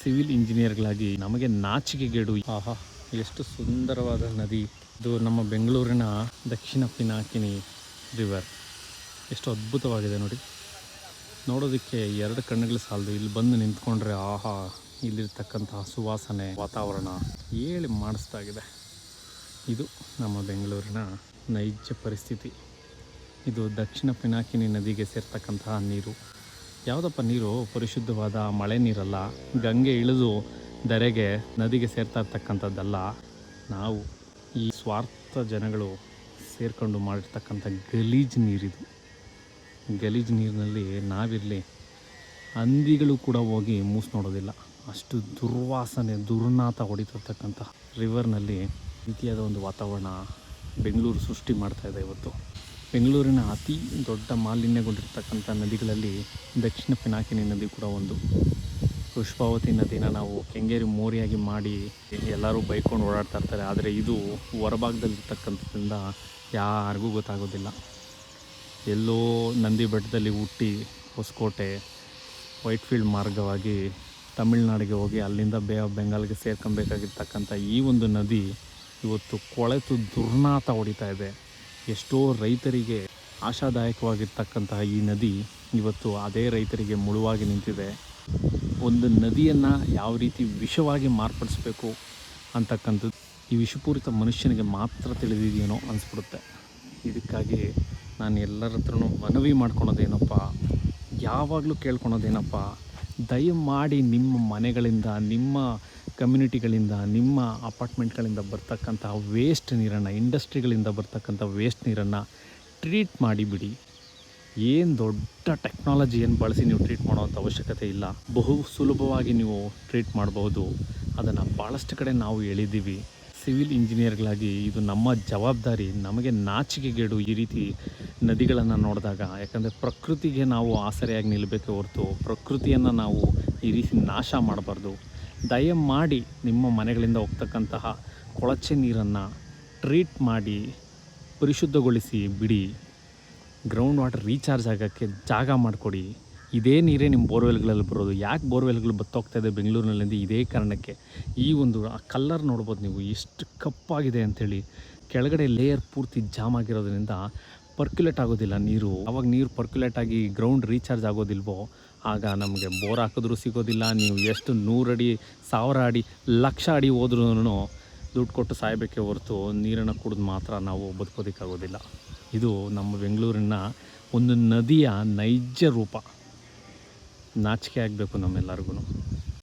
Civil ಇಂಜಿನಿಯರ್ಗಳಾಗಿ ನಮಗೆ ನಾಚಿಕೆಗೇಡು. ಆಹಾ, ಎಷ್ಟು ಸುಂದರವಾದ ನದಿ ಇದು. ನಮ್ಮ ಬೆಂಗಳೂರಿನ ದಕ್ಷಿಣ ಪಿನಾಕಿನಿ ರಿವರ್ ಎಷ್ಟು ಅದ್ಭುತವಾಗಿದೆ ನೋಡಿ. ನೋಡೋದಕ್ಕೆ ಎರಡು ಕಣ್ಣುಗಳು ಸಾಲದು. ಇಲ್ಲಿ ಬಂದು ನಿಂತ್ಕೊಂಡ್ರೆ ಆಹಾ, ಇಲ್ಲಿರ್ತಕ್ಕಂತಹ ಸುವಾಸನೆ, ವಾತಾವರಣ ಹೇಳಿ ಮಾಡಿಸ್ತಾಗಿದೆ. ಇದು ನಮ್ಮ ಬೆಂಗಳೂರಿನ ನೈಜ ಪರಿಸ್ಥಿತಿ. ಇದು ದಕ್ಷಿಣ ಪಿನಾಕಿನಿ ನದಿಗೆ ಸೇರ್ತಕ್ಕಂತಹ ನೀರು. ಯಾವುದಪ್ಪ ನೀರು? ಪರಿಶುದ್ಧವಾದ ಮಳೆ ನೀರಲ್ಲ, ಗಂಗೆ ಇಳಿದು ಧರೆಗೆ ನದಿಗೆ ಸೇರ್ತಾ ಇರ್ತಕ್ಕಂಥದ್ದಲ್ಲ. ನಾವು ಈ ಸ್ವಾರ್ಥ ಜನಗಳು ಸೇರ್ಕೊಂಡು ಮಾಡಿರ್ತಕ್ಕಂಥ ಗಲೀಜು ನೀರಿದು. ಗಲೀಜು ನೀರಿನಲ್ಲಿ ನಾವಿರಲಿ, ಹಂದಿಗಳು ಕೂಡ ಹೋಗಿ ಮೂಸು ನೋಡೋದಿಲ್ಲ. ಅಷ್ಟು ದುರ್ವಾಸನೆ, ದುರ್ನಾತ ಹೊಡಿತಿರ್ತಕ್ಕಂಥ ರಿವರ್ನಲ್ಲಿ ರೀತಿಯಾದ ಒಂದು ವಾತಾವರಣ ಬೆಂಗಳೂರು ಸೃಷ್ಟಿ ಮಾಡ್ತಾಯಿದೆ. ಇವತ್ತು ಬೆಂಗಳೂರಿನ ಅತಿ ದೊಡ್ಡ ಮಾಲಿನ್ಯಗೊಂಡಿರ್ತಕ್ಕಂಥ ನದಿಗಳಲ್ಲಿ ದಕ್ಷಿಣ ಪಿನಾಕಿನಿ ನದಿ ಕೂಡ ಒಂದು. ಪುಷ್ಪಾವತಿ ನದಿನ ನಾವು ಕೆಂಗೇರಿ ಮೋರಿಯಾಗಿ ಮಾಡಿ ಎಲ್ಲರೂ ಬೈಕೊಂಡು ಓಡಾಡ್ತಾ ಇರ್ತಾರೆ. ಆದರೆ ಇದು ಹೊರಭಾಗದಲ್ಲಿರ್ತಕ್ಕಂಥದ್ರಿಂದ ಯಾರಿಗೂ ಗೊತ್ತಾಗೋದಿಲ್ಲ. ಎಲ್ಲೋ ನಂದಿ ಬೆಟ್ಟದಲ್ಲಿ ಹುಟ್ಟಿ ಹೊಸಕೋಟೆ, ವೈಟ್ಫೀಲ್ಡ್ ಮಾರ್ಗವಾಗಿ ತಮಿಳ್ನಾಡಿಗೆ ಹೋಗಿ ಅಲ್ಲಿಂದ ಬೇ ಆಫ್ ಬೆಂಗಾಲ್ಗೆ ಸೇರ್ಕೊಬೇಕಾಗಿರ್ತಕ್ಕಂಥ ಈ ಒಂದು ನದಿ ಇವತ್ತು ಕೊಳೆತು ದುರ್ನಾತ ಹೊಡಿತಾ ಇದೆ. ಎಷ್ಟೋ ರೈತರಿಗೆ ಆಶಾದಾಯಕವಾಗಿರ್ತಕ್ಕಂತಹ ಈ ನದಿ ಇವತ್ತು ಅದೇ ರೈತರಿಗೆ ಮುಳುವಾಗಿ ನಿಂತಿದೆ. ಒಂದು ನದಿಯನ್ನು ಯಾವ ರೀತಿ ವಿಷವಾಗಿ ಮಾರ್ಪಡಿಸ್ಬೇಕು ಅಂತಕ್ಕಂಥದ್ದು ಈ ವಿಷಪೂರಿತ ಮನುಷ್ಯನಿಗೆ ಮಾತ್ರ ತಿಳಿದಿದೆಯೇನೋ ಅನಿಸ್ಬಿಡುತ್ತೆ. ಇದಕ್ಕಾಗಿ ನಾನು ಎಲ್ಲರ ಹತ್ರನೂ ಮನವಿ ಮಾಡ್ಕೊಳೋದೇನಪ್ಪ, ಯಾವಾಗಲೂ ಕೇಳ್ಕೊಳೋದೇನಪ್ಪ, ದಯಮಾಡಿ ನಿಮ್ಮ ಮನೆಗಳಿಂದ, ನಿಮ್ಮ ಕಮ್ಯುನಿಟಿಗಳಿಂದ, ನಿಮ್ಮ ಅಪಾರ್ಟ್ಮೆಂಟ್ಗಳಿಂದ ಬರ್ತಕ್ಕಂಥ ವೇಸ್ಟ್ ನೀರನ್ನು, ಇಂಡಸ್ಟ್ರಿಗಳಿಂದ ಬರ್ತಕ್ಕಂಥ ವೇಸ್ಟ್ ನೀರನ್ನು ಟ್ರೀಟ್ ಮಾಡಿಬಿಡಿ. ಏನು ದೊಡ್ಡ ಟೆಕ್ನಾಲಜಿ ಏನು ಬಳಸಿ ನೀವು ಟ್ರೀಟ್ ಮಾಡೋವಂಥ ಅವಶ್ಯಕತೆ ಇಲ್ಲ. ಬಹು ಸುಲಭವಾಗಿ ನೀವು ಟ್ರೀಟ್ ಮಾಡಬಹುದು. ಅದನ್ನು ಭಾಳಷ್ಟು ಕಡೆ ನಾವು ಹೇಳಿದ್ದೀವಿ. ಸಿವಿಲ್ ಇಂಜಿನಿಯರ್ಗಳಾಗಿ ಇದು ನಮ್ಮ ಜವಾಬ್ದಾರಿ. ನಮಗೆ ನಾಚಿಕೆಗೇಡು ಈ ರೀತಿ ನದಿಗಳನ್ನು ನೋಡಿದಾಗ. ಯಾಕಂದರೆ ಪ್ರಕೃತಿಗೆ ನಾವು ಆಸರೆಯಾಗಿ ನಿಲ್ಲಬೇಕೆ ಹೊರತು ಪ್ರಕೃತಿಯನ್ನು ನಾವು ಈ ರೀತಿ ನಾಶ ಮಾಡಬಾರ್ದು. ದಯಮಾಡಿ ನಿಮ್ಮ ಮನೆಗಳಿಂದ ಹೋಗ್ತಕ್ಕಂತಹ ಕೊಳಚೆ ನೀರನ್ನು ಟ್ರೀಟ್ ಮಾಡಿ ಪರಿಶುದ್ಧಗೊಳಿಸಿ ಬಿಡಿ. ಗ್ರೌಂಡ್ ವಾಟರ್ ರೀಚಾರ್ಜ್ ಆಗೋಕ್ಕೆ ಜಾಗ ಮಾಡಿಕೊಡಿ. ಇದೇ ನೀರೇ ನಿಮ್ಮ ಬೋರ್ವೆಲ್ಗಳಲ್ಲಿ ಬರೋದು. ಯಾಕೆ ಬೋರ್ವೆಲ್ಗಳು ಬತ್ತೋಗ್ತಾಯಿದೆ ಬೆಂಗಳೂರಿನಲ್ಲಿ? ಇದೇ ಕಾರಣಕ್ಕೆ. ಈ ಒಂದು ಕಲ್ಲರ್ ನೋಡ್ಬೋದು ನೀವು, ಎಷ್ಟು ಕಪ್ಪಾಗಿದೆ ಅಂಥೇಳಿ. ಕೆಳಗಡೆ ಲೇಯರ್ ಪೂರ್ತಿ ಜಾಮ್ ಆಗಿರೋದ್ರಿಂದ ಪರ್ಕ್ಯುಲೇಟ್ ಆಗೋದಿಲ್ಲ ನೀರು. ಆವಾಗ ನೀರು ಪರ್ಕ್ಯುಲೇಟ್ ಆಗಿ ಗ್ರೌಂಡ್ ರೀಚಾರ್ಜ್ ಆಗೋದಿಲ್ವೋ, ಆಗ ನಮಗೆ ಬೋರ್ ಹಾಕಿದ್ರೂ ಸಿಗೋದಿಲ್ಲ. ನೀವು ಎಷ್ಟು 100 ಅಡಿ, 1000 ಅಡಿ, 1,00,000 ಅಡಿ ಹೋದ್ರೂ ದುಡ್ಡು ಕೊಟ್ಟು ಸಾಯಬೇಕೇ ಹೊರತು ನೀರನ್ನು ಕುಡಿದು ಮಾತ್ರ ನಾವು ಬದುಕೋದಕ್ಕಾಗೋದಿಲ್ಲ. ಇದು ನಮ್ಮ ಬೆಂಗಳೂರಿನ ಒಂದು ನದಿಯ ನೈಜ ರೂಪ. ನಾಚಿಕೆ ಆಗಬೇಕು ನಮ್ಮೆಲ್ಲರಿಗೂ.